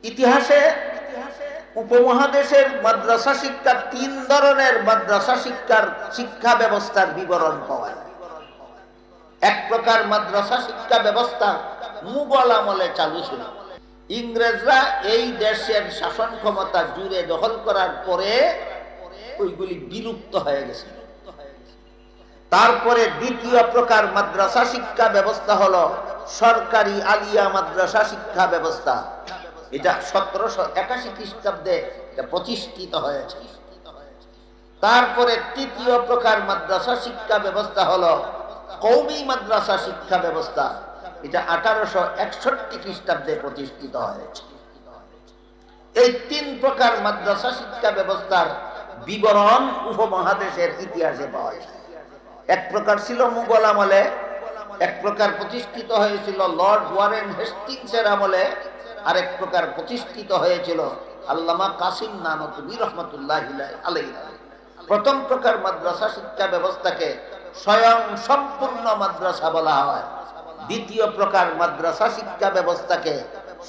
ইতিহাসে উপমহাদেশের মাদ্রাসা শিক্ষার তিন ধরনের মাদ্রাসা শিক্ষা ব্যবস্থার বিবরণ পাওয়া যায়। এক প্রকার মাদ্রাসা শিক্ষা ব্যবস্থা মুঘল আমলে চালু ছিল। ইংরেজরা এই দেশের শাসন ক্ষমতা জুড়ে দখল করার পরে ওইগুলি বিলুপ্ত হয়ে গেছে। তারপরে দ্বিতীয় প্রকার মাদ্রাসা শিক্ষা ব্যবস্থা হলো সরকারি আলিয়া মাদ্রাসা শিক্ষা ব্যবস্থা। এটা 1781 খ্রিস্টাব্দে প্রতিষ্ঠিত হয়েছে। তারপরে তৃতীয় প্রকার মাদ্রাসা শিক্ষা ব্যবস্থা হলো কওমি মাদ্রাসা শিক্ষা ব্যবস্থা। এটা 1861 খ্রিস্টাব্দে প্রতিষ্ঠিত হয়েছে। এই তিন প্রকার মাদ্রাসা শিক্ষা ব্যবস্থার বিবরণ উপমহাদেশের ইতিহাসে পাওয়া যায়। এক প্রকার ছিল মুঘল আমলে, এক প্রকার প্রতিষ্ঠিত হয়েছিল লর্ড ওয়ারেন হেস্টিংসের আমলে, আরেক প্রকার প্রতিষ্ঠিত হয়েছিল আল্লামা কাসিম নানতুবি রহমতুল্লাহ আলাইহি। প্রথম প্রকার মাদ্রাসা শিক্ষা ব্যবস্থাকে স্বয়ং সম্পূর্ণ মাদ্রাসা বলা হয়। দ্বিতীয় প্রকার মাদ্রাসা শিক্ষা ব্যবস্থাকে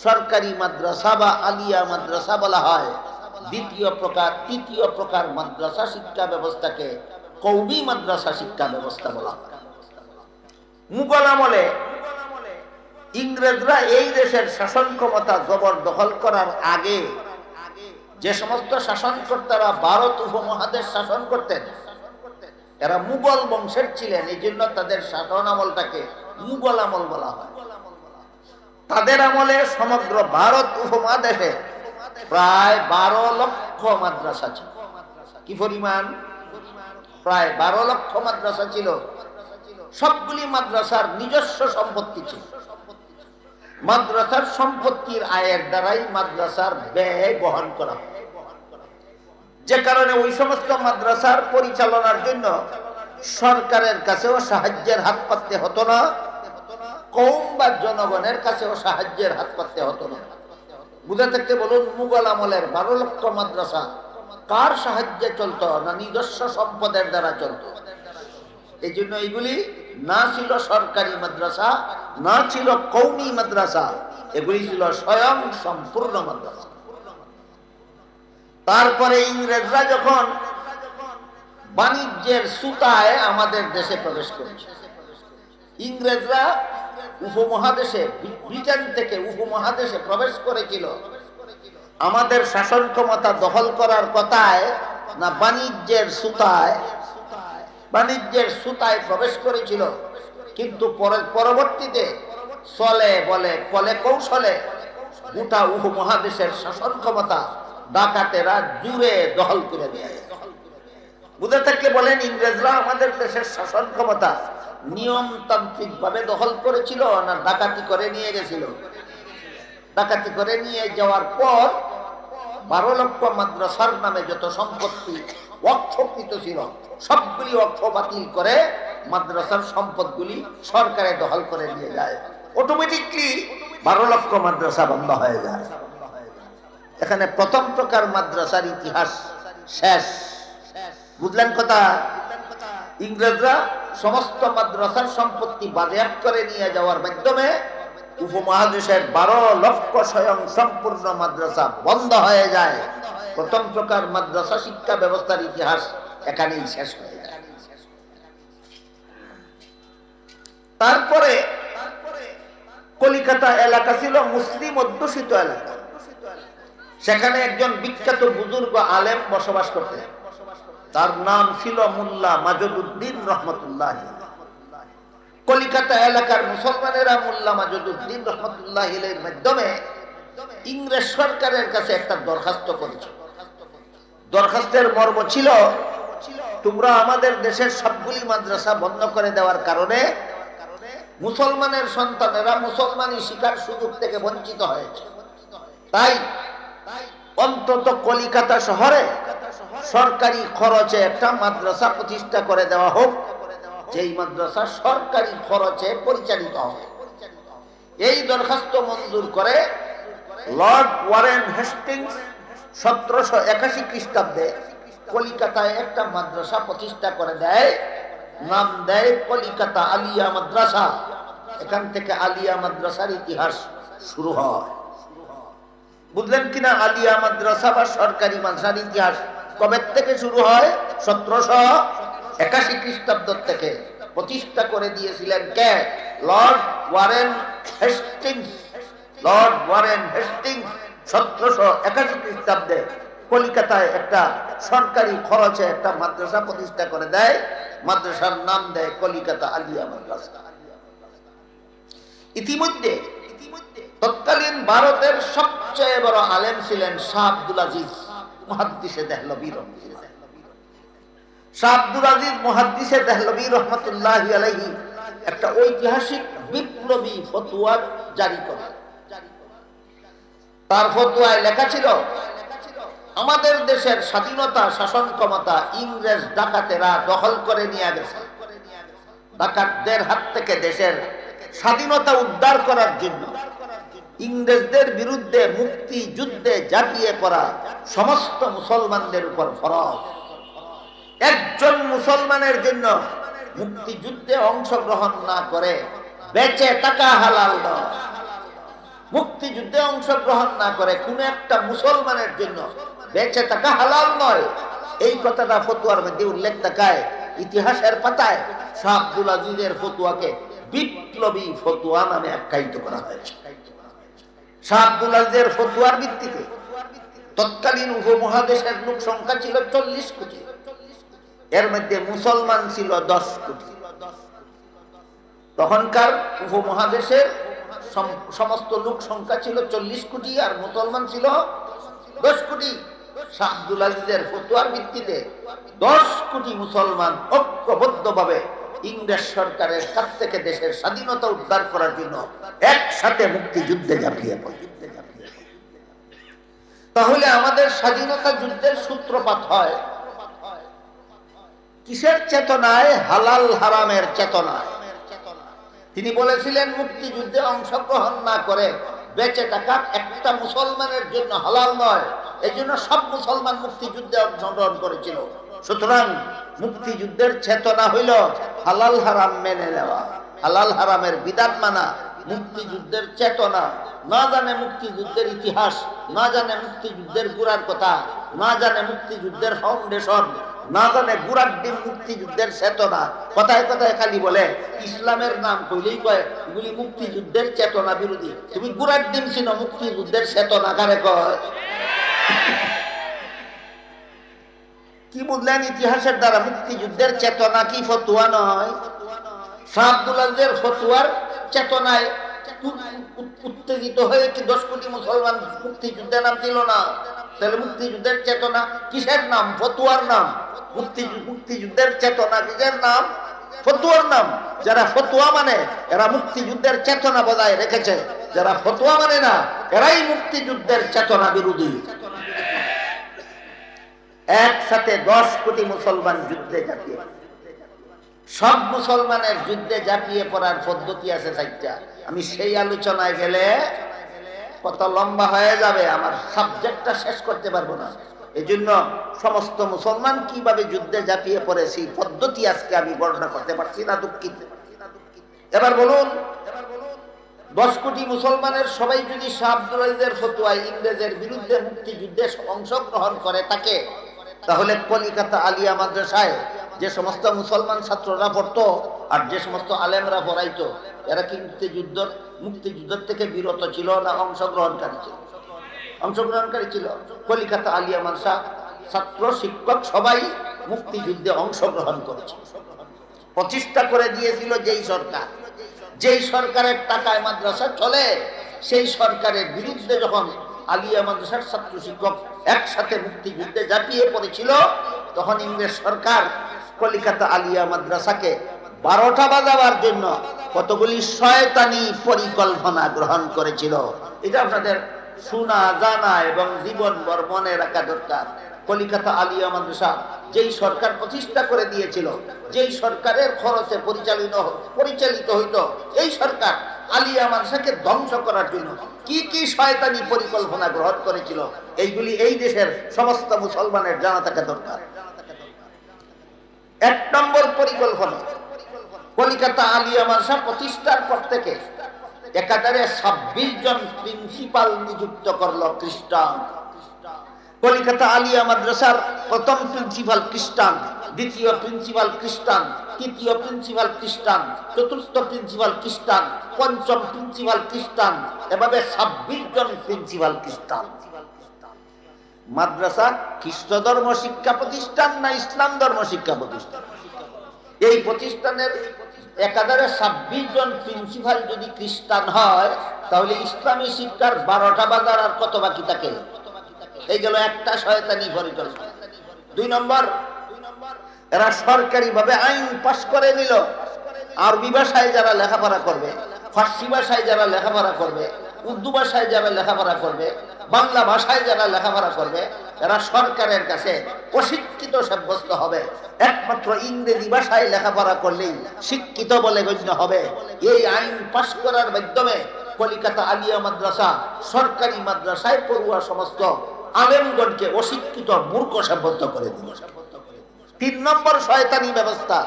সরকারি মাদ্রাসা বা আলিয়া মাদ্রাসা বলা হয়। তৃতীয় প্রকার মাদ্রাসা শিক্ষা ব্যবস্থাকে কওমি মাদ্রাসা শিক্ষা ব্যবস্থা বলা হয়। মুঘল আমলে ইংরেজরা এই দেশের শাসন ক্ষমতা জবরদখল করার আগে যে সমস্ত শাসনকর্তারা ভারত উপমহাদেশ শাসন করতেন এরা মুঘল বংশের ছিলেন। এই জন্য তাদের শাসন আমলটাকে মুঘল আমল বলা হয়। তাদের আমলে সমগ্র ভারত উপমহাদেশে প্রায় 12 লক্ষ মাদ্রাসা ছিল। কি পরিমাণ? প্রায় 12 লক্ষ মাদ্রাসা ছিল। সবগুলি মাদ্রাসার নিজস্ব সম্পত্তি ছিল। মাদ্রাসার সম্পত্তির আয়ের দ্বারাই মাদ্রাসার ব্যয় বহন করা হয়। যে কারণে ওই সমস্ত মাদ্রাসার পরিচালনার জন্য সরকারের কাছেও সাহায্যের হাত পাততে হতো না, কওম বা জনগণের কাছেও সাহায্যের হাত পাততে হতো না। বুঝে থাকতে বলুন, মুঘল আমলের 12 লক্ষ মাদ্রাসা কার সাহায্যে চলতো? না নিজস্ব সম্পদের দ্বারা চলতো। এই জন্য এগুলি না ছিল সরকারি মাদ্রাসা, না ছিল কওমি মাদ্রাসা, এগুলি ছিল স্বয়ং সম্পূর্ণ মাদ্রাসা। তারপরে ইংরেজরা যখন বাণিজ্যের সুতায় আমাদের দেশে প্রবেশ করেছে, ইংরেজরা উপমহাদেশে ব্রিটেন থেকে উপমহাদেশে প্রবেশ করেছিল আমাদের শাসন ক্ষমতা দখল করার কথায় না বাণিজ্যের সুতায় প্রবেশ করেছিল। কিন্তু পরবর্তীতে চলে বলে কলে কৌশলে গোটা উপমহাদেশের শাসন ক্ষমতা ডাকাতেরা জুড়ে দখল করে দেয়। বুঝে থেকে বলেন, ইংরেজরা আমাদের দেশের শাসন ক্ষমতা নিয়মতান্ত্রিক ভাবে দখল করেছিল না ডাকাতি করে নিয়ে গেছিল? ডাকাতি করে নিয়ে যাওয়ার পর 12 লক্ষ মাদ্রাসার নামে যত সম্পত্তি ওয়াকফকৃত ছিল সবগুলি ওয়াকফ বাতিল করে মাদ্রাসার সম্পদগুলি সরকারে দখল করে নিয়ে যায়। অটোমেটিকলি 12 লক্ষ মাদ্রাসা বন্ধ হয়ে যায়। এখানে প্রথম প্রকার মাদ্রাসার ইতিহাস শেষ। বুঝলেন কথা? ইংরেজরা সমস্ত মাদ্রাসার সম্পত্তি বাজেয়াপ্ত করে নিয়ে যাওয়ার মাধ্যমে উপমহাদেশের 12 লক্ষ স্বয়ং সম্পূর্ণ মাদ্রাসা বন্ধ হয়ে যায়। প্রথম প্রকার মাদ্রাসা শিক্ষা ব্যবস্থার ইতিহাস এখানেই শেষ হয়ে যায়। তারপরে কলিকাতা এলাকা ছিল মুসলিম অধ্যুষিত এলাকা। সেখানে একজন বিখ্যাত বুজুর্গ আলেম বসবাস করতেন। তার নাম ছিল মোল্লা মাজেদুদ্দিন রহমতুল্লাহ। কলিকাতা এলাকার মুসলমানেরা মোল্লা মাজেদুদ্দিন রহমতুল্লাহ এর মাধ্যমে ইংরেজ সরকারের কাছে একটা দরখাস্ত করেছে। দরখাস্তের মর্ম ছিল, তোমরা আমাদের দেশের সবগুলি মাদ্রাসা বন্ধ করে দেওয়ার কারণে মুসলমানের সন্তানেরা মুসলমানি শিক্ষার সুযোগ থেকে বঞ্চিত হয়েছে। তাই অন্তত কলিকাতা শহরে সরকারি খরচে একটা মাদ্রাসা প্রতিষ্ঠা করে দেওয়া হোক, যেই মাদ্রাসা সরকারি খরচে পরিচালিত হবে। এই দরখাস্ত মঞ্জুর করে লর্ড ওয়ারেন হেস্টিংস 1781 খ্রিস্টাব্দে কলিকাতায় একটা মাদ্রাসা প্রতিষ্ঠা করে দেয়। নাম দেয় কলিকাতা আলিয়া মাদ্রাসা। এখান থেকে আলিয়া মাদ্রাসার ইতিহাস শুরু হয়। বুঝলেন কিনা? আলিয়া মাদ্রাসা বা সরকারি মাদ্রাসার ইতিহাস কবে থেকে শুরু হয়? 1781 খ্রিস্টাব্দ থেকে প্রতিষ্ঠা করে দিয়েছিলেন কে? Lord Warren Hastings. Lord Warren Hastings 1781 খ্রিস্টাব্দে কলিকাতায় একটা সরকারি খরচে একটা মাদ্রাসা প্রতিষ্ঠা করে দেয়। মাদ্রাসার নাম দেয় কলিকাতা আলিয়া মাদ্রাসা। ইতিমধ্যে তৎকালীন ভারতের সবচেয়ে বড় আলেম ছিলেন শাহ আব্দুল আজিজ মুহাদ্দিসে দেহলভী। শাহ আব্দুল আজিজ মুহাদ্দিসে দেহলভী রহমাতুল্লাহি আলাইহি একটা ঐতিহাসিক বিপ্লবী ফতোয়া জারি করেন। তার ফতোয়ায় লেখা ছিল, আমাদের দেশের স্বাধীনতা শাসন ক্ষমতা ইংরেজ ডাকাতেরা দখল করে নিয়ে গেছে। ডাকাতদের হাত থেকে দেশের স্বাধীনতা উদ্ধার করার জন্য ইংরেজদের বিরুদ্ধে মুক্তি যুদ্ধে ঝাঁপিয়ে পড়া সমস্ত মুসলমানদের উপর ফরজ। একজন মুসলমানের জন্য মুক্তিযুদ্ধে অংশগ্রহণ না করে বেঁচে থাকা হালাল নয়। মুক্তিযুদ্ধে অংশগ্রহণ না করে কোন একটা মুসলমানের জন্য বেঁচে থাকা হালাল নয়। এই কথাটা ফতোয়ার মধ্যে উল্লেখ দেখায়। ইতিহাসের পাতায় শাহ আব্দুল আজিজের ফতোয়াকে বিপ্লবী ফতোয়া নামে আখ্যায়িত করা হয়েছে। শাহ আব্দুল আজিজের ফতোয়ার ভিত্তিতে তৎকালীন উপমহাদেশের লোক সংখ্যা ছিল 40 কোটি। এর মধ্যে মুসলমান ছিল 10 কোটি। তখনকার উপমহাদেশের সমস্ত লোক সংখ্যা ছিল 40 কোটি আর মুসলমান ছিল 10 কোটি। শাহ আব্দুল আজিজের ফতোয়ার ভিত্তিতে 10 কোটি মুসলমান ঐক্যবদ্ধভাবে ইংরেজ সরকারের কাছ থেকে দেশের স্বাধীনতা উদ্ধার করার জন্য একসাথে মুক্তিযুদ্ধে ঝাঁপিয়ে পড়ে। তাহলে আমাদের স্বাধীনতা যুদ্ধের সূত্রপাত হয় কিসের চেতনায়? হালাল হারামের চেতনায়। তিনি বলেছিলেন মুক্তিযুদ্ধে অংশগ্রহণ না করে বেঁচে থাকা একটা মুসলমানের জন্য হালাল নয়। এই জন্য সব মুসলমান মুক্তিযুদ্ধে অংশগ্রহণ করেছিল। সুতরাং মুক্তিযুদ্ধের চেতনা হইল হালাল হারাম মেনে নেওয়া, হালাল হারামের বিধান মানা। মুক্তিযুদ্ধের চেতনা না জানে মুক্তিযুদ্ধের ইতিহাস, না জানে মুক্তিযুদ্ধের গোড়ার কথা, না জানে মুক্তিযুদ্ধের ফাউন্ডেশন, না জানে গোড়ার ডিম মুক্তিযুদ্ধের চেতনা। কথায় কথায় খালি বলে ইসলামের নাম কইলেই কয় এগুলি মুক্তিযুদ্ধের চেতনা বিরোধী। তুমি গোড়ার ডিম ছিল মুক্তিযুদ্ধের চেতনা কারে কয়? কি বুঝলেন ইতিহাসের দ্বারা? মুক্তিযুদ্ধের চেতনা কি ফতোয়া নয়? শাহ আব্দুল আজিজের ফতোয়ার চেতনায় উত্তেজিত হয়ে কি 10 কোটি মুসলমান মুক্তিযুদ্ধের নাম ছিল না? তাহলে মুক্তিযুদ্ধের চেতনা কিসের নাম? ফতোয়ার নাম। মুক্তিযুদ্ধের চেতনা কিসের নাম? ফতোয়ার নাম। যারা ফতোয়া মানে এরা মুক্তিযুদ্ধের চেতনা বজায় রেখেছে, যারা ফতোয়া মানে না এরাই মুক্তিযুদ্ধের চেতনা বিরোধী। একসাথে 10 কোটি মুসলমান যুদ্ধে ঝাঁপিয়ে, সব মুসলমানের যুদ্ধে ঝাঁপিয়ে পড়ার পদ্ধতি আছে 4টা। আমি সেই আলোচনায় গেলে কত লম্বা হয়ে যাবে, আমার সাবজেক্টটা শেষ করতে পারবো না। এই জন্য সমস্ত মুসলমান কিভাবে যুদ্ধে ঝাঁপিয়ে পড়ে সেই পদ্ধতি আজকে আমি বর্ণনা করতে পারছি না, দুঃখিত। এবার বলুন, 10 কোটি মুসলমানের সবাই যদি শাহ আব্দুল আজিজের ফতোয়ায় ইংরেজের বিরুদ্ধে মুক্তিযুদ্ধে অংশগ্রহণ করে থাকে, তাহলে কলিকাতা আলিয়া মাদ্রাসায় যে সমস্ত মুসলমান ছাত্ররা পড়তো আর যে সমস্ত আলেমরা পড়াইতো, এরা কি মুক্তিযুদ্ধ থেকে বিরত ছিল না অংশগ্রহণকারী ছিল? অংশগ্রহণকারী ছিল। কলিকাতা আলিয়া মাদ্রাসা ছাত্র শিক্ষক সবাই মুক্তিযুদ্ধে অংশগ্রহণ করেছে। প্রতিষ্ঠা করে দিয়েছিল যেই সরকারের টাকায় মাদ্রাসা চলে, সেই সরকারের বিরুদ্ধে যখন আলিয়া মাদ্রাসার ছাত্র শিক্ষক একসাথে মুক্তিযুদ্ধে ঝাঁপিয়ে পড়েছিল, তখন ইংরেজ সরকার কলিকাতা আলিয়া মাদ্রাসাকে 12টা বাজাবার জন্য কতগুলি শয়তানি পরিকল্পনা গ্রহণ করেছিল। এটা আপনাদের শোনা জানা এবং জীবনভর মনে রাখা দরকার। কলিকাতা আলিয়া মাদ্রাসা যেই সরকার প্রতিষ্ঠা করে দিয়েছিল, যেই সরকারের খরচে পরিচালিত হইত, এই সরকার আলিয়া মাদ্রাসাকে ধ্বংস করার জন্য কি কি শয়তানি পরিকল্পনা গ্রহণ করেছিল, এইগুলি এই দেশের সমস্ত মুসলমানের জানা থাকা দরকার। 1 নম্বর পরিকল্পনা, কলিকাতা আলিয়া মাদ্রাসা প্রতিষ্ঠার পর থেকে একাধারে 26 জন প্রিন্সিপাল নিযুক্ত করলো খ্রিস্টান। কলিকাতা আলিয়া মাদ্রাসার প্রথম প্রিন্সিপাল খ্রিস্টান, দ্বিতীয় প্রিন্সিপাল খ্রিস্টান, তৃতীয় প্রিন্সিপাল খ্রিস্টান, চতুর্থ প্রিন্সিপাল খ্রিস্টান, পঞ্চম প্রিন্সিপাল খ্রিস্টান, এভাবে 26 জন প্রিন্সিপাল খ্রিস্টান। মাদ্রাসা খ্রিস্ট ধর্ম শিক্ষা প্রতিষ্ঠান না ইসলাম ধর্ম শিক্ষা প্রতিষ্ঠান? এই প্রতিষ্ঠানের একাধারে 26 জন প্রিন্সিপাল যদি খ্রিস্টান হয়, তাহলে ইসলামী শিক্ষার 12টা বাজার আর কত বাকি থাকে? এই গেল একটা শয়তানি পরিকল্পনা। 2 নম্বর, এরা সরকারি ভাবে আইন পাস করে নিল, আরবি ভাষায় যারা লেখাপড়া করবে, ফার্সি ভাষায় যারা লেখাপড়া করবে, উর্দু ভাষায় যারা লেখাপড়া করবে, বাংলা ভাষায় যারা লেখাপড়া করবে, এরা সরকারের কাছে অশিক্ষিত সাব্যস্ত হবে। একমাত্র ইংরেজি ভাষায় লেখাপড়া করলেই শিক্ষিত বলে গণ্য হবে। এই আইন পাস করার মাধ্যমে কলিকাতা আলিয়া মাদ্রাসা সরকারি মাদ্রাসায় পড়ুয়া সমস্ত আলেমগণকে অশিক্ষিত মূর্খ সাব্যস্ত করে দিল। 3 নম্বর শয়তানি ব্যবস্থা,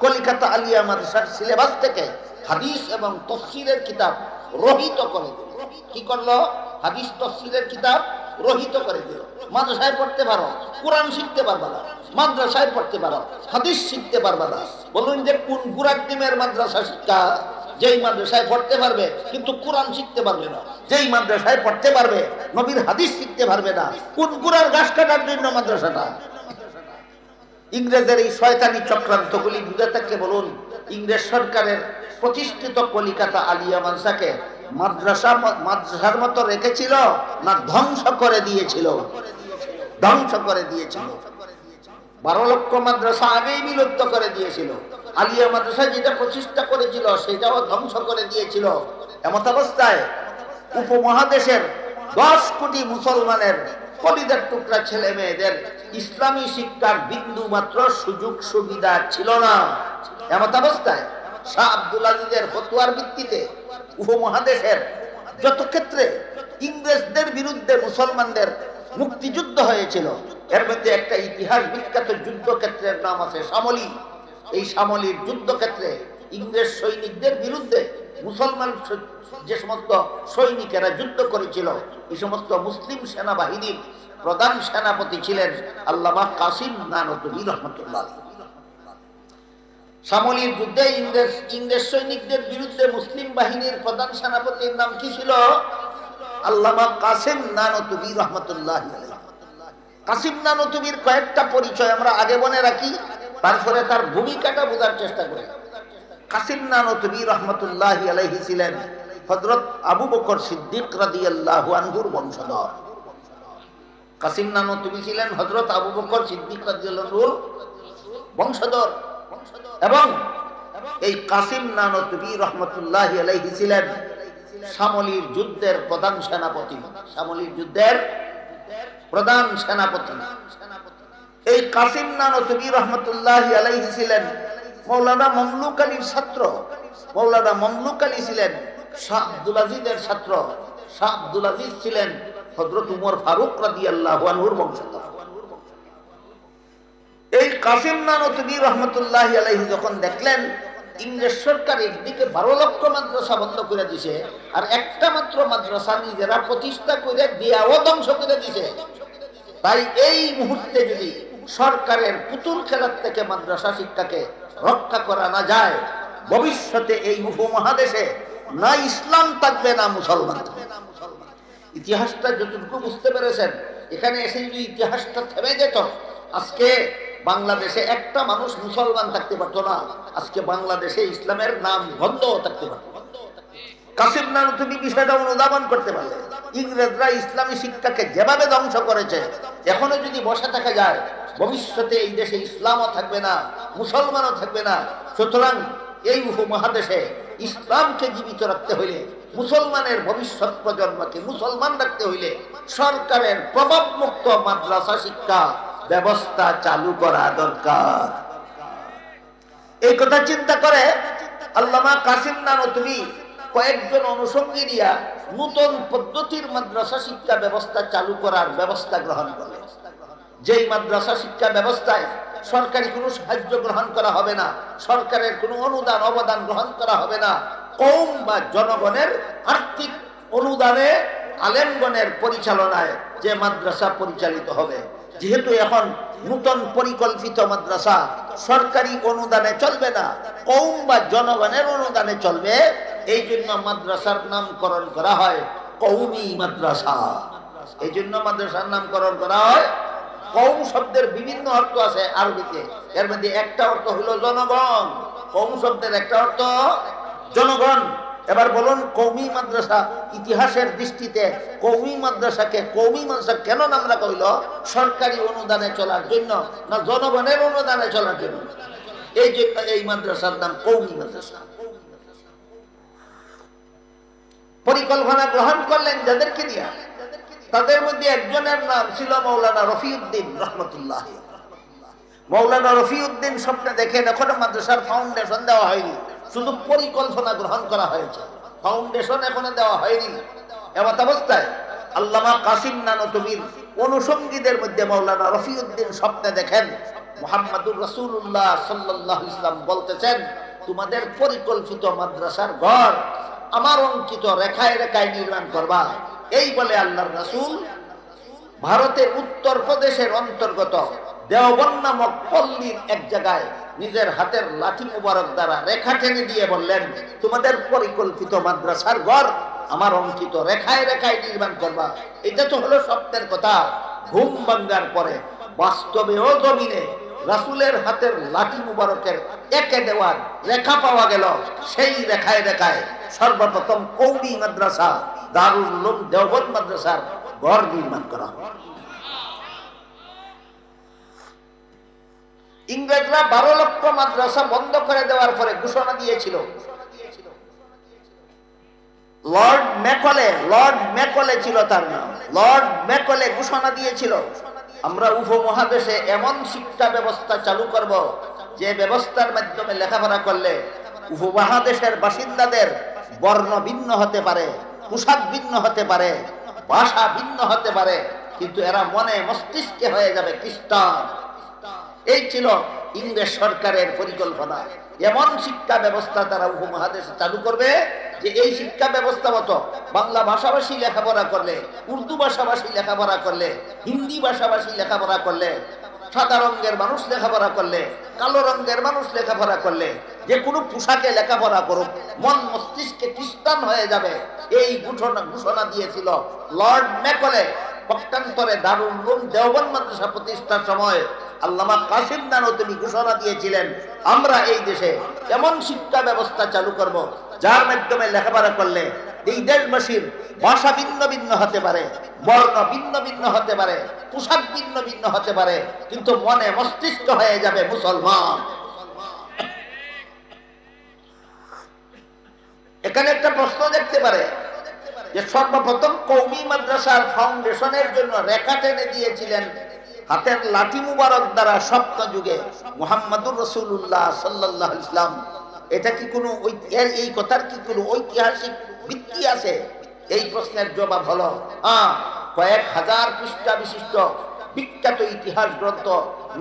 কলিকাতা আলিয়া মাদ্রাসার সিলেবাস থেকে হাদিস এবং তাফসীরের কিতাব রহিত করে দিল। কি করলো? হাদিস তাফসীরের কিতাব রহিত করে দিল। মাদ্রাসায় পড়তে পারো, কোরআন শিখতে পারবা না। মাদ্রাসায় পড়তে পারো, হাদিস শিখতে পারবা না। বলুন যে কোন গুড়ার ডিমের মাদ্রাসা শিক্ষা? যেই মাদ্রাসায় পড়তে পারবে কিন্তু কোরআন শিখতে পারবে না, যেই মাদ্রাসায় পড়তে পারবে নবীর হাদিস শিখতে পারবে না। কোন গুড়ার ঘাস কাটার জন্য মাদ্রাসাটা? ইংরেজের এই শয়তানি চক্রান্তগুলি বুঝে থাকলে বলুন, ইংরেজ সরকারের প্রতিষ্ঠিত কলিকাতা আলিয়া মাদ্রাসাকে মাদ্রাসার মতো রেখেছিল না ধ্বংস করে দিয়েছিল? ধ্বংস করে দিয়েছিল। 12 লক্ষ মাদ্রাসা আগেই বিলুপ্ত করে দিয়েছিল। আলিয়া মাদ্রাসা যেটা প্রতিষ্ঠা করেছিল সেটাও ধ্বংস করে দিয়েছিল। এমত অবস্থায় উপমহাদেশের 10 কোটি মুসলমানের কলিজার টুকরা ছেলে মেয়েদের ইসলামী শিক্ষার বিন্দু মাত্র সুযোগ সুবিধা ছিল না। এমত অবস্থায় শাহ আব্দুল আজিজের ফতোয়ার ভিত্তিতে উপমহাদেশের যত ক্ষেত্রে ইংরেজদের বিরুদ্ধে মুসলমানদের মুক্তিযুদ্ধ হয়েছিল, এর মধ্যে একটা ইতিহাস বিখ্যাত যুদ্ধক্ষেত্রের নাম আছে শামলী। এই শামলীর যুদ্ধক্ষেত্রে ইংরেজ সৈনিকদের বিরুদ্ধে মুসলমান যে সমস্ত সৈনিকেরা যুদ্ধ করেছিল, এই সমস্ত মুসলিম সেনাবাহিনীর প্রধান সেনাপতি ছিলেন আল্লামা কাসিম নানতুবি রহমতুল্লাহ। শামলীর যুদ্ধে ইংরেজ সৈনিকদের বিরুদ্ধে মুসলিম বাহিনীর প্রধান সেনাপতির নাম কি ছিল? আল্লামা কাসিম নানতুবি রহমতুল্লাহ। কাসিম নানতুবির কয়েকটা পরিচয় আমরা আগে মনে রাখি, তারপরে তার ভূমিকাটা বোঝার চেষ্টা করি। কাসিম নানতুবি রহমতুল্লাহ আলাইহি ছিলেন হযরত আবু বকর সিদ্দিক রাদিয়াল্লাহু আনহুর বংশধর। কাসিম নানতুবি ছিলেন হযরত আবু বকর সিদ্দিক রাদিয়াল্লাহু আনহুর বংশধর। এবং এই কাসিম নানতুবি রহমতুল্লাহ আলাইহি ছিলেন শামলীর যুদ্ধের প্রধান সেনাপতি। শামলীর যুদ্ধের প্রধান সেনাপতি এই কাসিম নানতুবি রহমতুল্লাহ আলাইহি ছিলেন মাওলানা মামলুক আলীর ছাত্র। মাওলানা মামলুক আলী ছিলেন শাহ আব্দুল আজিজের ছাত্র। শাহ আব্দুল আজিজ ছিলেন হযরত উমর ফারুক রাদিয়াল্লাহু আনহুর বংশধর। এই কাসিম নানতুবি রহমতুল্লাহ আলাইহি যখন দেখলেন ইংরেজ সরকার একদিকে 12 লক্ষ মাদ্রাসা বন্ধ করে দিছে, আর একটা মাত্র মাদ্রাসা নিজেরা প্রতিষ্ঠা করে দিয়াও ধ্বংস করে দিছে, তাই এই মুহূর্তে যদি সরকারের পুতুল খেলার থেকে মাদ্রাসা শিক্ষাকে রক্ষা করা না যায়, ভবিষ্যতে এই উপমহাদেশে না ইসলাম থাকবে না মুসলমান থাকবে। ইতিহাসটা যতটুকু বুঝতে পেরেছেন, এখানে এসে যদি ইতিহাসটা থেমে যেত, আজকে বাংলাদেশে একটা মানুষ মুসলমান থাকতে পারতো না। আজকে বাংলাদেশে ইসলামের নাম বন্ধ থাকতে পারত। কাসিম নানতুবি বিষয়টা অনুধাবন করতে পারলে ইংরেজরা ইসলামী শিক্ষাকে যেভাবে ধ্বংস করেছে, এখনো যদি বসে থাকা যায়, ভবিষ্যতে এই দেশে ইসলামও থাকবে না, মুসলমানও থাকবে না। সুতরাং এই উপমহাদেশে ইসলামকে জীবিত রাখতে হইলে, মুসলমানের ভবিষ্যৎ প্রজন্মকে মুসলমান রাখতে হইলে সরকারের প্রভাবমুক্ত মাদ্রাসা শিক্ষা ব্যবস্থা চালু করা দরকার। এই কথা চিন্তা করে আল্লামা কাসিম নানতুবি কয়েকজন অনুষঙ্গী দিয়া নতুন পদ্ধতির মাদ্রাসা শিক্ষা ব্যবস্থা চালু করার ব্যবস্থা গ্রহণ করে। যেই মাদ্রাসা শিক্ষা ব্যবস্থায় সরকারি কোনো সাহায্য গ্রহণ করা হবে না, সরকারের কোনো অনুদান অবদান গ্রহণ করা হবে না, কওম বা জনগণের আর্থিক অনুদানে আলেমগণের পরিচালনায় যে মাদ্রাসা পরিচালিত হবে। যেহেতু এখন নতুন পরিকল্পিত মাদ্রাসা সরকারি অনুদানে চলবে না, কওম বা জনগণের অনুদানে চলবে, এই জন্য মাদ্রাসার নামকরণ করা হয় কওমি মাদ্রাসা। এই জন্য মাদ্রাসার নামকরণ করা হয়। কওম শব্দের বিভিন্ন অর্থ আছে আরবিতে, এর মধ্যে একটা অর্থ হলো জনগণ। কওম শব্দের একটা অর্থ জনগণ। এবার বলুন, কওমি মাদ্রাসা ইতিহাসের দৃষ্টিতে কওমি মাদ্রাসাকে কওমি মাদ্রাসা কেন নাম রাখা হইল? সরকারি অনুদানে চলার জন্য না জনগণের অনুদানে চলার জন্য? এই জন্য এই মাদ্রাসার নাম কওমি মাদ্রাসা। পরিকল্পনা গ্রহণ করলেন যাদেরকে নিয়ে, তাদের মধ্যে একজনের নাম ছিল মাওলানা রফিউদ্দিন রহমতুল্লাহ। মাওলানা রফিউদ্দিন স্বপ্নে দেখেন এখনো মাদ্রাসার ফাউন্ডেশন দেওয়া হয়নি, শুধু পরিকল্পনা গ্রহণ করা হয়েছে, ফাউন্ডেশন এখনো দেওয়া হয়নি। এমত অবস্থায় আল্লামা কাসিম নানতুবির অনুষঙ্গীদের মধ্যে মাওলানা রফিউদ্দিন স্বপ্নে দেখেন মুহাম্মদুর রাসূলুল্লাহ সাল্লাল্লাহু আলাইহি ওয়াসাল্লাম বলতেছেন, তোমাদের পরিকল্পিত মাদ্রাসার ঘর আমার অঙ্কিত রেখায় রেখায় নির্মাণ করবা। এই বলে আল্লাহর রাসূল ভারতের উত্তর প্রদেশের অন্তর্গত দেওবন্দ নামক পল্লীর এক জায়গায় নিজের হাতের লাঠি মুবারক দ্বারা রেখা টেনে দিয়ে বললেন, তোমাদের পরিকল্পিত মাদ্রাসার ঘর আমার অঙ্কিত রেখায় রেখায় নির্মাণ করবা। এটা তো হলো স্বপ্নের কথা। ঘুম ভাঙ্গার পরে বাস্তবেও জমিনে রাসূলের হাতের লাঠি মুবারকের একে দেওয়ার রেখা পাওয়া গেল। সেই রেখায় রেখায় সর্বপ্রথম কওমি মাদ্রাসা দারুল উলুম দেওবন্দ মাদ্রাসার ঘর নির্মাণ করা হয়। ইংরেজরা 12 লক্ষ মাদ্রাসা বন্ধ করে দেওয়ার পরে ঘোষণা দিয়েছিল, লর্ড ম্যাকলে ছিল তার নাম, লর্ড ম্যাকলে ঘোষণা দিয়েছিল, আমরা উপমহাদেশে এমন শিক্ষা ব্যবস্থা চালু করব যে ব্যবস্থার মাধ্যমে লেখাপড়া করলে উপমহাদেশের বাসিন্দাদের বর্ণ ভিন্ন হতে পারে, পোশাক ভিন্ন হতে পারে, ভাষা ভিন্ন হতে পারে, কিন্তু এরা মনে মস্তিষ্কে হয়ে যাবে খ্রিস্টান। এই ছিল ইংরেজ সরকারের পরিকল্পনা। এমন শিক্ষা ব্যবস্থা তারা উপমহাদেশে চালু করবে যে এই শিক্ষা ব্যবস্থা মতো বাংলা ভাষাভাষী লেখাপড়া করলে, উর্দু ভাষাভাষী লেখাপড়া করলে, হিন্দি ভাষাভাষী লেখাপড়া করলে, সাদা রঙের মানুষ লেখাপড়া করলে, কালো রঙের মানুষ লেখাপড়া করলে, যে কোনো পোশাকে লেখাপড়া করুক, মন মস্তিষ্কে খ্রিস্টান হয়ে যাবে। এই ঘোষণা দিয়েছিল লর্ড ম্যাকলে। পক্ষান্তরে দারুল উলুম দেওবন্দ মাদ্রাসা প্রতিষ্ঠার সময় আল্লামা কাসিম নানতুবি ঘোষণা দিয়েছিলেন, আমরা এই দেশে এমন শিক্ষা ব্যবস্থা চালু করব যার মাধ্যমে লেখাপড়া করলে এই দেশবাসীর ভাষা ভিন্ন ভিন্ন হতে পারে, বর্ণ ভিন্ন ভিন্ন হতে পারে, পোশাক ভিন্ন ভিন্ন হতে পারে, কিন্তু মনে মস্তিষ্ক হয়ে যাবে মুসলমান। এখানে একটা প্রশ্ন দেখতে পারে যে সর্বপ্রথম কওমি মাদ্রাসার ফাউন্ডেশনের জন্য রেখা টেনে দিয়েছিলেন হাতের লাঠি মুবারক দ্বারা স্বপ্ন যুগে মুহাম্মদুর রাসূলুল্লাহ সাল্লাল্লাহু আলাইহি ওয়াসাল্লাম। এটা কি কোনো এই কথার কি কোনো ঐতিহাসিক ভিত্তি আছে? এই প্রশ্নের জবাব হলো কয়েক হাজার পৃষ্ঠা বিশিষ্ট বিখ্যাত ইতিহাস গ্রন্থ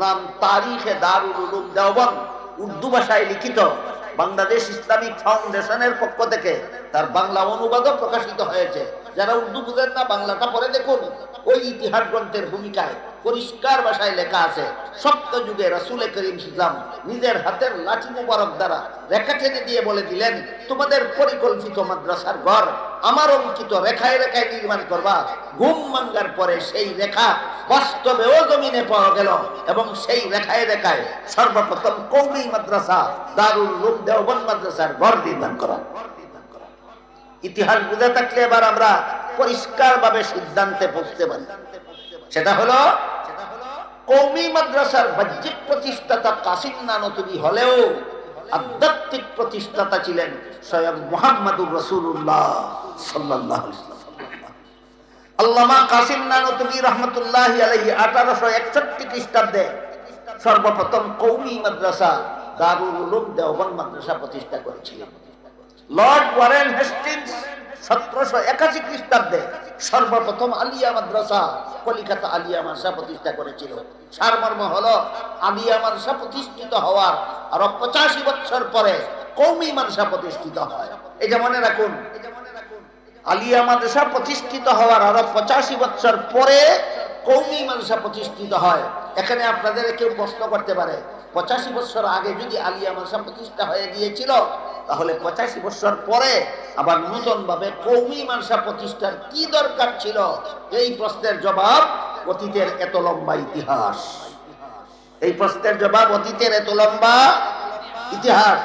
নাম তারিখে দারুল উলুম দেওবন্দ, উর্দু ভাষায় লিখিত, বাংলাদেশ ইসলামিক ফাউন্ডেশনের পক্ষ থেকে তার বাংলা অনুবাদও প্রকাশিত হয়েছে। যারা উর্দু বুঝেন না, বাংলাটা পড়ে দেখুন। ওই ইতিহাস গ্রন্থের ভূমিকায় পরিষ্কার ভাষায় লেখা আছে, সপ্ত যুগে রাসূল করিম ইসলাম নিজের হাতের লাঠি মুবারক দ্বারা রেখা টেনে দিয়ে বলে দিলেন, তোমাদের পরিকল্পিত মাদ্রাসার ঘর আমার অঙ্কিত রেখায় রেখায় নির্মাণ করবা। ঘুম ভাঙ্গার পরে সেই রেখা বাস্তবেও জমিনে পাওয়া গেল এবং সেই রেখায় রেখায় সর্বপ্রথম কওমি মাদ্রাসা দারুল উলুম দেওবন্দ মাদ্রাসার ঘর নির্মাণ করা। ইতিহাস বুঝে থাকলে এবার আমরা পরিষ্কার ভাবে সিদ্ধান্তে পৌঁছতে পারি। সেটা হলো কওমি মাদ্রাসার বাহ্যিক প্রতিষ্ঠাতা কাসিম নানতুবি হলেও আধ্যাত্মিক প্রতিষ্ঠাতা ছিলেন স্বয়ং মুহাম্মদুর রাসূলুল্লাহ সাল্লাল্লাহু আলাইহি ওয়াসাল্লাম। আল্লামা কাসিম নানতুবি রাহমাতুল্লাহি আলাইহি 1861 খ্রিস্টাব্দে সর্বপ্রথম কওমি মাদ্রাসা দারুল উলুম দেওবন্দ মাদ্রাসা প্রতিষ্ঠা করেছিলেন। লর্ড ওয়ারেন হেস্টিংস 1781 খ্রিস্টাব্দে সর্বপ্রথম আলিয়া মাদ্রাসা, কলিকাতা আলিয়া মাদ্রাসা প্রতিষ্ঠা করেছিল। সারমর্ম হলো আলিয়া মাদ্রাসা প্রতিষ্ঠিত হওয়ার আরো 85 বছর পরে কওমি মাদ্রাসা প্রতিষ্ঠিত হয়। এটা মনে রাখুন, আলিয়া মাদ্রাসা প্রতিষ্ঠিত হওয়ার আরো 85 বছর পরে কওমি মাদ্রাসা প্রতিষ্ঠিত হয়। এখানে আপনাদের কেউ প্রশ্ন করতে পারে, 85 বছর আগে যদি আলিয়া মাদ্রাসা প্রতিষ্ঠা হয়ে গিয়েছিল, তাহলে 85 বছর পরে আবার নতুন ভাবে কওমি মাদ্রাসা প্রতিষ্ঠার কি দরকার ছিল? এই প্রশ্নের জবাব অতীতের এত লম্বা ইতিহাস। এই প্রশ্নের জবাব অতীতের এত লম্বা ইতিহাস।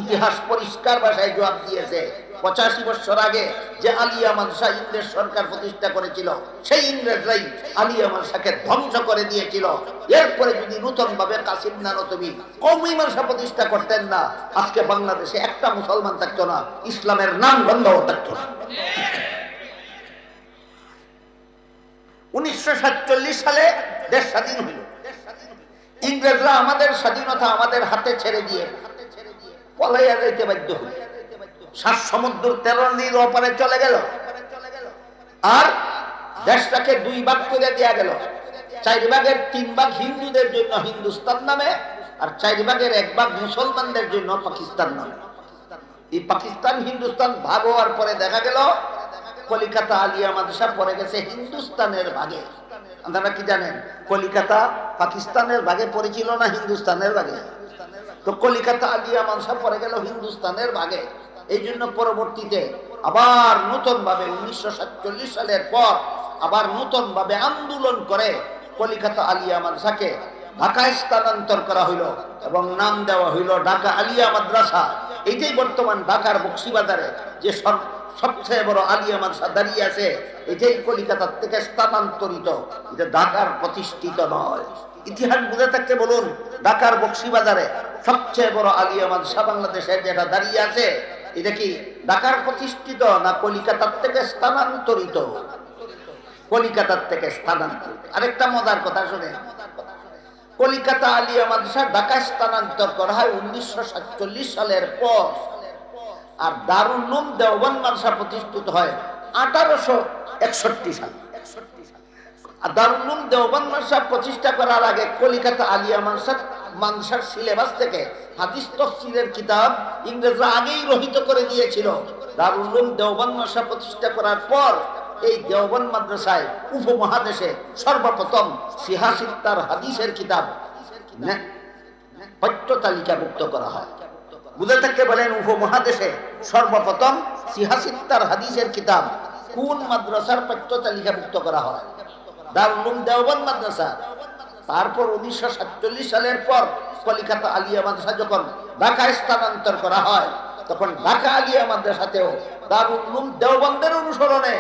ইতিহাস পরিষ্কার ভাষায় জবাব দিয়েছে। 85 বছর আগে যে আলিয়া মাদ্রাসা ইংরেজ সরকার প্রতিষ্ঠা করেছিল, সেই ইংরেজরাই আলিয়া মাদ্রাসাকে ধ্বংস করে দিয়েছিল। এরপরে যদি নতুন ভাবে কাসিম নানতুবি কওমি মাদ্রাসা প্রতিষ্ঠা করতেন না, আজকে বাংলাদেশে একটা মুসলমান থাকতো না, ইসলামের নাম গন্ধও থাকতো না। 1947 সালে দেশ স্বাধীন হইল। ইংরেজরা আমাদের স্বাধীনতা আমাদের হাতে ছেড়ে দিয়ে পলাইয়া যাইতে বাধ্য হইল। 7 সমুদ্র 13 নদীর ওপারে চলে গেল, আর দেশটাকে 2 ভাগ করে দেয়া গেল। 4 ভাগের 3 ভাগ হিন্দুদের জন্য হিন্দুস্তান নামে, আর 4 ভাগের 1 ভাগ মুসলমানদের জন্য পাকিস্তান নামে। এই পাকিস্তান হিন্দুস্তান ভাগ হওয়ার পরে দেখা গেল কলিকাতা আলিয়া মাদ্রাসা পড়ে গেছে হিন্দুস্তানের ভাগে। আপনারা কি জানেন, কলিকাতা পাকিস্তানের ভাগে পড়েছিল না হিন্দুস্তানের ভাগে? তো কলিকাতা আলিয়া মাদ্রাসা পড়ে গেল হিন্দুস্তানের ভাগে। এই জন্য পরবর্তীতে আবার নতুন ভাবে 1947 সালের পর আবার নতুন ভাবে আন্দোলন করে কলিকাতা আলিয়া মাদ্রাসাকে ঢাকায় স্থানান্তর করা হইল এবং নাম দেওয়া হইল ঢাকা আলিয়া মাদ্রাসা। এইটাই বর্তমান ঢাকার বক্সিবাজারে যে সবচেয়ে বড় আলিয়া মাদ্রাসা দাঁড়িয়ে আছে, এটাই কলিকাতার থেকে স্থানান্তরিত, এটা ঢাকার প্রতিষ্ঠিত নয়। ইতিহাস বুঝে থাকতে বলুন, ঢাকার বক্সিবাজারে সবচেয়ে বড় আলিয়া মাদ্রাসা বাংলাদেশে যেটা দাঁড়িয়ে আছে, এটা কি ঢাকার প্রতিষ্ঠিত না কলিকাতার থেকে স্থানান্তরিত? কলিকাতার থেকে স্থানান্তরিত। আরেকটা মজার কথা শুনে, কলিকাতা আলিয়া মাদ্রাসা ঢাকায় স্থানান্তর করা হয় 1947 সালের পর, আর দারুল উলুম দেওবন্দ মাদ্রাসা প্রতিষ্ঠিত হয় 1861 সালে। আর দারুল উলুম দেওবন্দ মাদ্রাসা প্রতিষ্ঠা করার আগে কলিকাতা আলিয়া মাদ্রাসার সিলেবাস থেকে হাদিস তাফসীরের কিতাব ইংরেজরা আগেই রহিত করে দিয়েছিল। দারুল উলুম দেওবন্দ মাদ্রাসা প্রতিষ্ঠা করার পর এই দেওবন্দ মাদ্রাসায় উপমহাদেশে সর্বপ্রথম সিহাসিত্তার হাদিসের কিতাব পাঠ্য তালিকাভুক্ত করা হয়। বুঝে থাকতে বলেন, উপমহাদেশে সর্বপ্রথম সিহাসিত্তার হাদিসের কিতাব কোন মাদ্রাসার পাঠ্য তালিকাভুক্ত করা হয়? দারুল উলুম দেওবন্দ মাদ্রাসা। তারপর 1947 সালের পর কলিকাতা আলিয়া মাদ্রাসা যখন ঢাকায় স্থানান্তর করা হয়, তখন ঢাকা আলিয়া মাদ্রাসাতেও দারুল উলুম দেওবন্দের অনুসরণে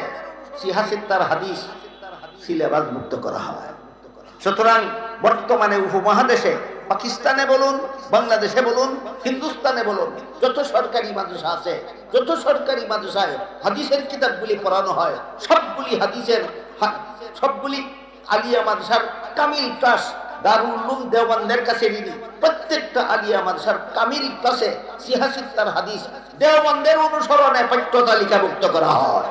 সিহাসিত্তার হাদিস সিলেবাস মুক্ত করা হয়। সুতরাং বর্তমানে উপমহাদেশে পাকিস্তানে বলুন, বাংলাদেশে বলুন, হিন্দুস্তানে বলুন, যত সরকারি মাদ্রাসা আছে, যত সরকারি মাদ্রাসায় হাদিসের কিতাবগুলি পড়ানো হয়, সবগুলি আলিয়া মাদ্রাসার কামিল ক্লাস দারুল উলুম দেওবন্দের কাছে ঋণী। প্রত্যেকটা আলিয়া মাদ্রাসার কামিল ক্লাসে সিহাসিত্তার হাদিস দেওবন্দের অনুসরণে পাঠ্য তালিকাভুক্ত করা হয়।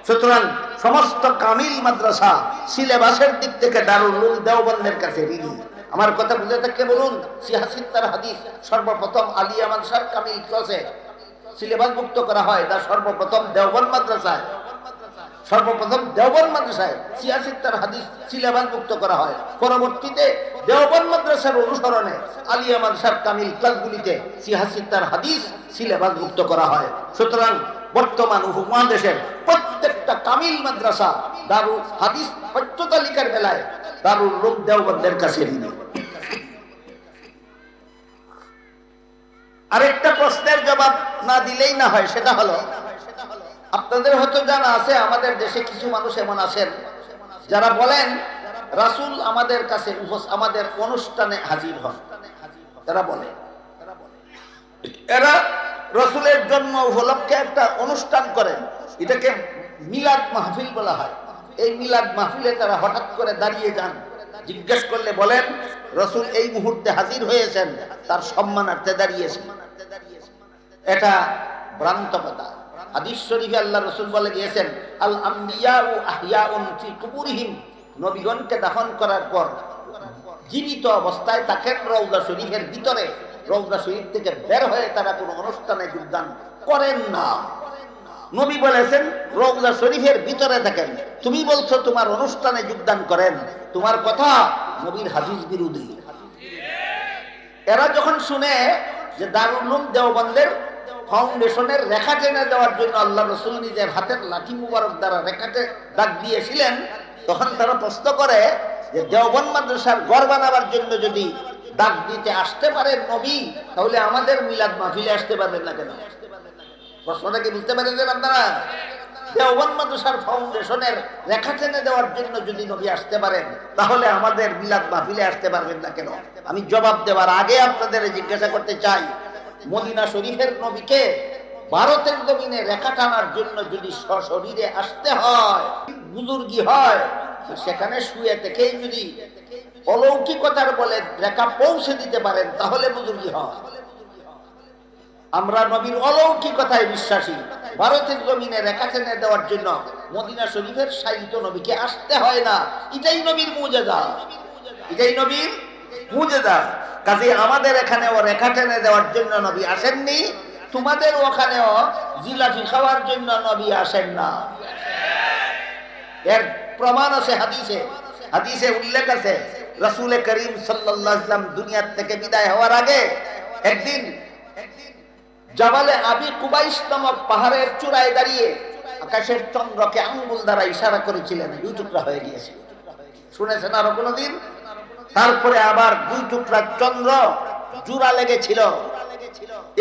সুতরাং সমস্ত কামিল মাদ্রাসা সিলেবাসের দিক থেকে দারুল উলুম দেওবন্দের কাছে ঋণী। আমার কথা বুঝে থাকতে বলুন, সিহাসিত্তার হাদিস সর্বপ্রথম আলিয়া মাদ্রাসার কামিল ক্লাসে সিলেবাস মুক্ত করা হয়, তা সর্বপ্রথম দেওবন্দ মাদ্রাসায় সিয়াসিত্তার হাদিস সিলেবাস মুক্ত করা হয়। পরবর্তীতে দেওবন্দ মাদ্রাসার অনুসরণে আলিয়া মাদ্রাসার কামিল ক্লাসগুলিতে সিয়াসিত্তার হাদিস সিলেবাস মুক্ত করা হয়। সুতরাং বর্তমান উপমহাদেশের প্রত্যেকটা কামিল মাদ্রাসা দারুল হাদিস পাঠ্য তালিকার বেলায় দারুল উলুম দেওবন্দের কাছে ঋণী। আরেকটা প্রশ্নের জবাব না দিলেই না হয়, সেটা হলো, আপনাদের হয়তো জানা আছে আমাদের দেশে কিছু মানুষ এমন আছেন যারা বলেন রাসূল আমাদের কাছে আমাদের অনুষ্ঠানে হাজির হন। তারা বলে এরা রাসূলের জন্ম উপলক্ষে একটা অনুষ্ঠান করেন, এটাকে মিলাদ মাহফিল বলা হয়। এই মিলাদ মাহফিলে তারা হঠাৎ করে দাঁড়িয়ে যান, জিজ্ঞেস করলে বলেন রাসূল এই মুহূর্তে হাজির হয়েছেন, তার সম্মানার্থে দাঁড়িয়েছেন। এটা ভ্রান্ত কথা। হাদিস শরীফে আল্লাহ রাসূল বলে গিয়েছেন, আল আমবিয়াউ আহইয়াউন ফি কুবুরিহিম, নবীগণকে দাফন করার পর জীবিত অবস্থায় তাকে রওজা শরীফের ভিতরে রওজা শরীফ থেকে বের হয়ে তারা কোনো অনুষ্ঠানে যোগদান করেন না। নবী বলেছেন রওজা শরীফের ভিতরে থাকেন, তুমি বলছো তোমার অনুষ্ঠানে যোগদান করেন, তোমার কথা নবীর হাদিস বিরোধী। এরা যখন শুনে যে দারুল উলুম দেওবন্দের ফাউন্ডেশনের রেখা টেনে দেওয়ার জন্য আল্লাহ রসুল নিজের হাতের লাঠি মুবারক দ্বারা রেখাতে দাগ দিয়েছিলেন, তখন তারা প্রশ্ন করে যে দেওবন্দ মাদ্রাসার ঘর বানাবার জন্য যদি দাগ দিতে আসতে পারেন নবী, তাহলে আমাদের মিলাদ মাহফিলে আসতে পারবেন না কেন? প্রশ্নটা কি বুঝতে পেরেছেন আপনারা? দেওবন্দ মাদ্রাসার ফাউন্ডেশনের রেখা টেনে দেওয়ার জন্য যদি নবী আসতে পারেন, তাহলে আমাদের মিলাদ মাহফিলে আসতে পারবেন না কেন? আমি জবাব দেওয়ার আগে আপনাদের জিজ্ঞাসা করতে চাই, মদিনা শরীফের নবীকে ভারতের জমিনে রেখা টানার জন্য যদি সশরীরে আসতে হয়, বুজুর্গি হয়, সেখানে শুয়ে থেকেই যদি অলৌকিকতার বলে রেখা পৌঁছে দিতে পারেন, তাহলে বুজুর্গি হয়। আমরা নবীর অলৌকিকতায় বিশ্বাসী। ভারতের জমিনে রেখা টেনে দেওয়ার জন্য মদিনা শরীফের সাহিত্য নবীকে আসতে হয় না, এটাই নবীর মুজেজা, এটাই নবীর মুজেজা। কাজে আমাদের এখানেও রেখা টেনে দেওয়ার জন্য নবী আসেননি, তোমাদের ওখানেও জিলাপি খাওয়ার জন্য নবী আসেন না। এর প্রমাণ আছে হাদিসে, হাদিসে উল্লেখ আছে রাসূল করিম সাল্লাল্লাহু আলাইহি ওয়াসাল্লাম দুনিয়া থেকে বিদায় হওয়ার আগে একদিন জাবালে আবি কুবাইস নামক পাহাড়ের চূড়ায় দাঁড়িয়ে আকাশের চন্দ্রকে আঙ্গুল দ্বারা ইশারা করেছিলেন, দুই টুকরা হয়ে গিয়েছে। শুনেছেন আরো কোনদিন? তারপরে আবার দুই টুকরা চন্দ্র জোড়া লেগেছিল,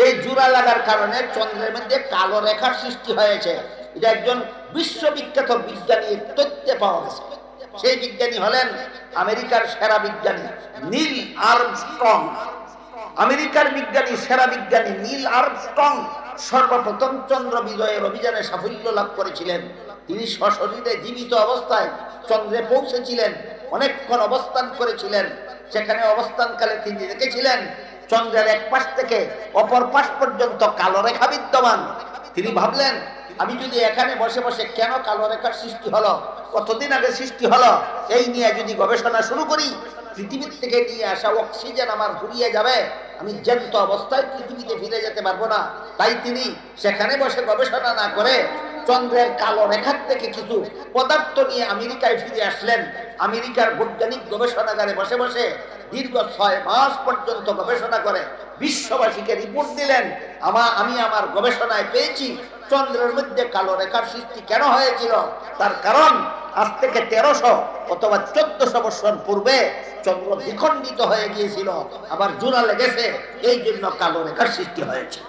এই জোড়া লাগার কারণে চন্দ্রের মধ্যে কালো রেখার সৃষ্টি হয়েছে। এটা একজন বিশ্ববিখ্যাত বিজ্ঞানীর তথ্যে পাওয়া গেছে। সেই বিজ্ঞানী হলেন আমেরিকার সেরা বিজ্ঞানী নীল আর্মস্ট্রং। আমেরিকার বিজ্ঞানী, সেরা বিজ্ঞানী নীল আর্মস্ট্রং সর্বপ্রথম চন্দ্র বিজয়ের অভিযানে সাফল্য লাভ করেছিলেন। তিনি সশরীরে জীবিত অবস্থায় চন্দ্রে পৌঁছেছিলেন, অনেকক্ষণ অবস্থান করেছিলেন। সেখানে অবস্থানকালে তিনি দেখেছিলেন চন্দ্রের এক পাশ থেকে অপর পাশ পর্যন্ত কালো রেখা বিদ্যমান। তিনি ভাবলেন, আমি যদি এখানে বসে বসে কেন কালো রেখার সৃষ্টি হলো, কতদিন আগে সৃষ্টি হলো, এই নিয়ে যদি গবেষণা শুরু করি, পৃথিবীর থেকে নিয়ে আসা অক্সিজেন আমার ফুরিয়ে যাবে, আমি জ্যান্ত অবস্থায় পৃথিবীতে ফিরে যেতে পারবো না। তাই তিনি সেখানে বসে গবেষণা না করে চন্দ্রের কালো রেখার থেকে কিছু পদার্থ নিয়ে আমেরিকায় ফিরে আসলেন। আমেরিকার বৈজ্ঞানিক গবেষণাগারে বসে বসে দীর্ঘ 6 মাস পর্যন্ত গবেষণা করে বিশ্ববাসীকে রিপোর্ট দিলেন, আমি আমার গবেষণায় পেয়েছি চন্দ্রের মধ্যে কালো রেখার সৃষ্টি কেন হয়েছিল। তার কারণ আজ থেকে 1300 অথবা 1400 বছর পূর্বে চন্দ্র দ্বিখণ্ডিত হয়ে গিয়েছিল, আবার জোড়া লেগেছে, এই জন্য কালো রেখার সৃষ্টি হয়েছে।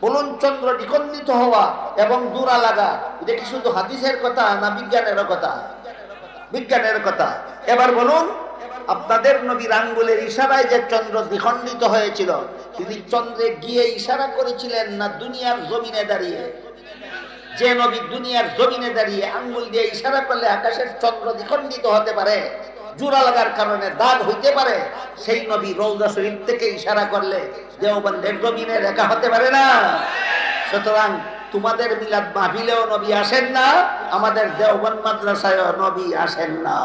বলুন, চন্দ্র দ্বিখণ্ডিত হওয়া এবং জোড়া লাগা, এটা কি শুধু হাদিসের কথা না বিজ্ঞানের কথা? বিজ্ঞানের কথা। এবার বলুন, আপনাদের নবীর আঙ্গুলের ইশারায় যে চন্দ্র দ্বিখণ্ডিত হয়েছিল, তিনি চন্দ্রে গিয়ে ইশারা করেছিলেন না দুনিয়ার জমিনে দাঁড়িয়ে? যে নবী দুনিয়ার জমিনে দাঁড়িয়ে আঙ্গুল দিয়ে ইশারা করলে আকাশের চন্দ্র দ্বিখণ্ডিত হতে পারে, জোড়া লাগার কারণে দাগ হইতে পারে, সেই নবী রওজা শরীফ থেকে ইশারা করলে দেওবন্দের জমিনে রেখা হতে পারে না? সুতরাং তোমাদের মিলাদ মাহফিলেও নবী আসেন না, আমাদের দেওবন্দ মাদ্রাসায়ও নবী আসেন না।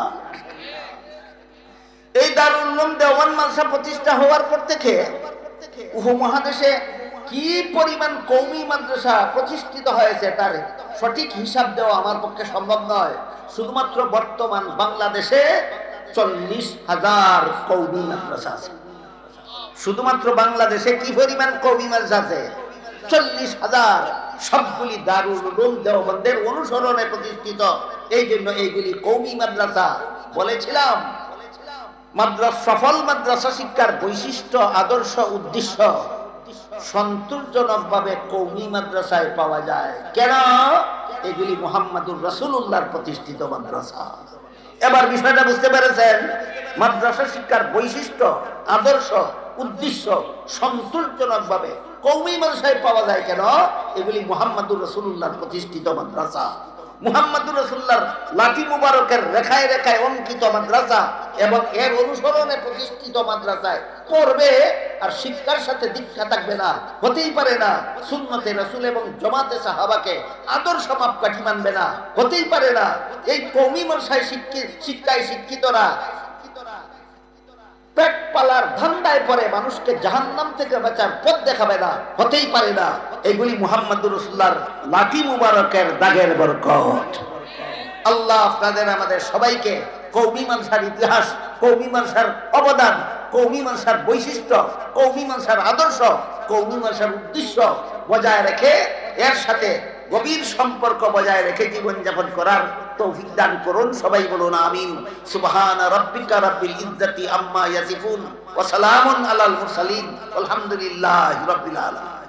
এই দারুল উলুম দেওবন্দ মাদ্রাসা প্রতিষ্ঠা হওয়ার পর থেকে উপমহাদেশে কি পরিমাণ কওমি মাদ্রাসা প্রতিষ্ঠিত হয়েছে তার সঠিক হিসাব দেওয়া আমার পক্ষে সম্ভব নয়। শুধুমাত্র বর্তমান বাংলাদেশে 40,000 কওমি মাদ্রাসা আছে। শুধুমাত্র বাংলাদেশে কি পরিমাণ কওমি মাদ্রাসা আছে? 40,000। সবগুলি দারুল উলুম দেওবন্দের অনুসরণে প্রতিষ্ঠিত, এই জন্য এইগুলি কওমি মাদ্রাসা। বলেছিলাম সফল মাদ্রাসা শিক্ষার বৈশিষ্ট্য, আদর্শ, উদ্দেশ্য সন্তোষজনকভাবে কওমি মাদ্রাসায় পাওয়া যায়। কেন? এগুলি মুহাম্মদুর রাসূলুল্লাহর প্রতিষ্ঠিত মাদ্রাসা। এবার বিষয়টা বুঝতে পেরেছেন? মাদ্রাসা শিক্ষার বৈশিষ্ট্য, আদর্শ, উদ্দেশ্য সন্তোষজনকভাবে কওমি মাদ্রাসায় পাওয়া যায়। কেন? এগুলি মুহাম্মদুর রাসূলুল্লাহর প্রতিষ্ঠিত মাদ্রাসা। মুহাম্মদুর রাসূলুল্লাহর লাঠি মুবারকের রেখায় রেখায় অঙ্কিত মাদ্রাসা এবং এর অনুসরণে প্রতিষ্ঠিত মাদ্রাসায় পড়বে আর শিক্ষার সাথে দীক্ষা থাকবে না, হতেই পারে না। সুন্নতে রাসূল এবং জামাতে সাহাবাকে আদর্শ মাপকাঠি মানবে না, হতেই পারে না। এই কওমি মাদ্রাসায় শিক্ষায় শিক্ষিতরা পালার ধান্দায় পরে মানুষকে জাহান্নাম থেকে বাঁচার পথ দেখাবে না, হতেই পারে না। এগুলি মুহাম্মদুর রাসূলুল্লাহর লাঠি মুবারকের দাগের বরকত। আল্লাহ আপনাদের আমাদের সবাইকে কওমি মানসার ইতিহাস, কওমি মানসার অবদান, কওমি মানসার বৈশিষ্ট্য, কওমি মানসার আদর্শ, কওমি মানসার উদ্দেশ্য বজায় রেখে এর সাথে গভীর সম্পর্ক বজায় রেখে জীবনযাপন করার তৌফিক দান করুন। সবাই বলুন আমিন। সুবহানা রাব্বিকা রাব্বিল ইজ্জাতি আম্মা ইয়াসিফুন ওয়া সালামুন আলাল মুরসালিন আলহামদুলিল্লাহি রাব্বিল আলামিন।